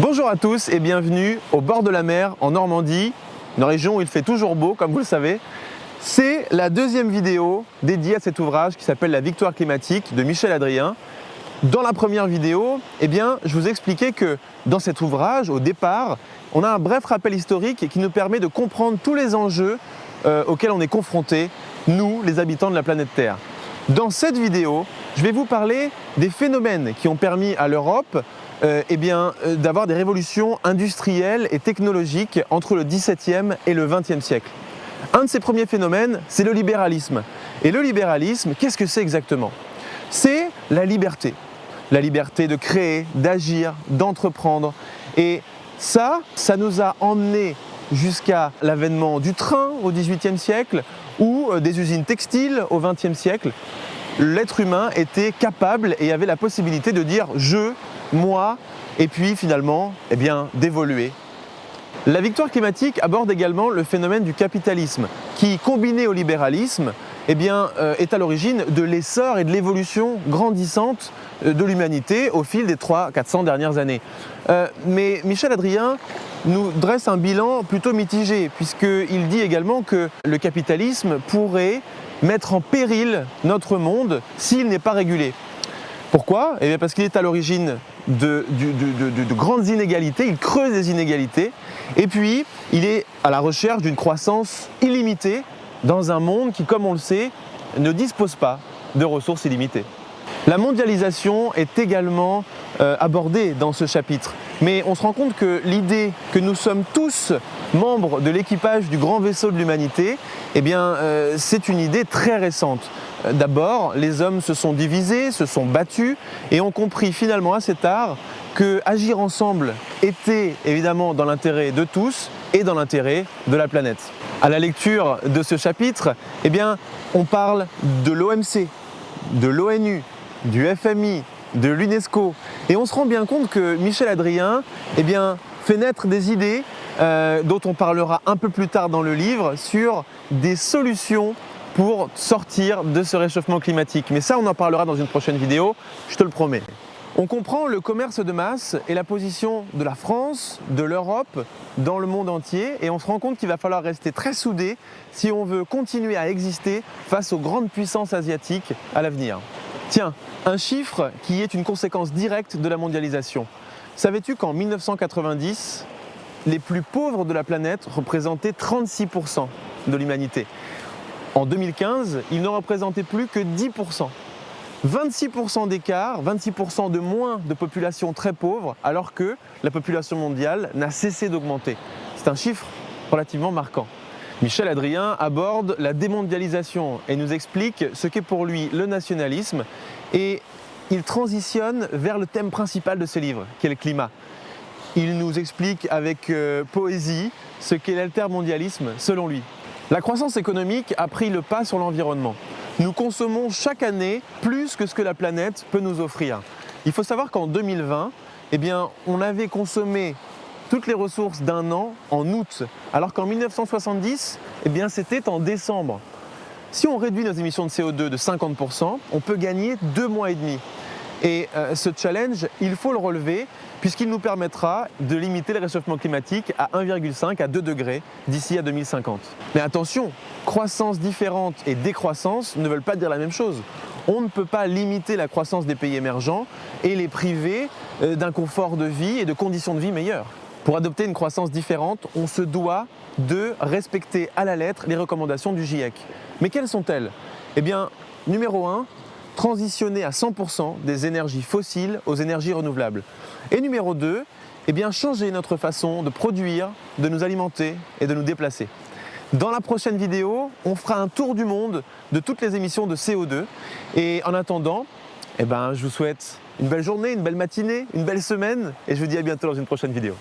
Bonjour à tous et bienvenue au bord de la mer en Normandie, une région où il fait toujours beau comme vous le savez. C'est la deuxième vidéo dédiée à cet ouvrage qui s'appelle La victoire climatique de Michel Adrien. Dans la première vidéo, je vous expliquais que dans cet ouvrage, au départ, on a un bref rappel historique qui nous permet de comprendre tous les enjeux auxquels on est confrontés, nous, les habitants de la planète Terre. Dans cette vidéo, je vais vous parler des phénomènes qui ont permis à l'Europe d'avoir des révolutions industrielles et technologiques entre le XVIIe et le XXe siècle. Un de ces premiers phénomènes, c'est le libéralisme. Et le libéralisme, qu'est-ce que c'est exactement? C'est la liberté. La liberté de créer, d'agir, d'entreprendre. Et ça nous a emmenés jusqu'à l'avènement du train au XVIIIe siècle ou des usines textiles au XXe siècle. L'être humain était capable et avait la possibilité de dire « je », moi, et puis finalement, d'évoluer. La victoire climatique aborde également le phénomène du capitalisme, qui, combiné au libéralisme, est à l'origine de l'essor et de l'évolution grandissante de l'humanité au fil des 300-400 dernières années. Mais Michel Adrien nous dresse un bilan plutôt mitigé, puisqu'il dit également que le capitalisme pourrait mettre en péril notre monde s'il n'est pas régulé. Pourquoi? Parce qu'il est à l'origine de grandes inégalités, il creuse les inégalités, et puis il est à la recherche d'une croissance illimitée dans un monde qui, comme on le sait, ne dispose pas de ressources illimitées. La mondialisation est également abordée dans ce chapitre, mais on se rend compte que l'idée que nous sommes tous membres de l'équipage du grand vaisseau de l'humanité, c'est une idée très récente. D'abord, les hommes se sont divisés, se sont battus et ont compris finalement assez tard que agir ensemble était évidemment dans l'intérêt de tous et dans l'intérêt de la planète. À la lecture de ce chapitre, on parle de l'OMC, de l'ONU, du FMI, de l'UNESCO et on se rend bien compte que Michel Adrien fait naître des idées dont on parlera un peu plus tard dans le livre sur des solutions pour sortir de ce réchauffement climatique. Mais ça, on en parlera dans une prochaine vidéo, je te le promets. On comprend le commerce de masse et la position de la France, de l'Europe, dans le monde entier et on se rend compte qu'il va falloir rester très soudés si on veut continuer à exister face aux grandes puissances asiatiques à l'avenir. Tiens, un chiffre qui est une conséquence directe de la mondialisation. Savais-tu qu'en 1990, les plus pauvres de la planète représentaient 36% de l'humanité? En 2015, ils ne représentaient plus que 10%. 26% d'écart, 26% de moins de population très pauvre, alors que la population mondiale n'a cessé d'augmenter. C'est un chiffre relativement marquant. Michel Adrien aborde la démondialisation et nous explique ce qu'est pour lui le nationalisme et il transitionne vers le thème principal de ce livre, qui est le climat. Il nous explique avec poésie ce qu'est l'altermondialisme selon lui. La croissance économique a pris le pas sur l'environnement. Nous consommons chaque année plus que ce que la planète peut nous offrir. Il faut savoir qu'en 2020, on avait consommé toutes les ressources d'un an en août, alors qu'en 1970, c'était en décembre. Si on réduit nos émissions de CO2 de 50%, on peut gagner 2 mois et demi. Et ce challenge, il faut le relever puisqu'il nous permettra de limiter le réchauffement climatique à 1,5 à 2 degrés d'ici à 2050. Mais attention, croissance différente et décroissance ne veulent pas dire la même chose. On ne peut pas limiter la croissance des pays émergents et les priver d'un confort de vie et de conditions de vie meilleures. Pour adopter une croissance différente, on se doit de respecter à la lettre les recommandations du GIEC. Mais quelles sont-elles? Numéro 1, transitionner à 100% des énergies fossiles aux énergies renouvelables. Et numéro 2, changer notre façon de produire, de nous alimenter et de nous déplacer. Dans la prochaine vidéo, on fera un tour du monde de toutes les émissions de CO2. Et en attendant, je vous souhaite une belle journée, une belle matinée, une belle semaine et je vous dis à bientôt dans une prochaine vidéo.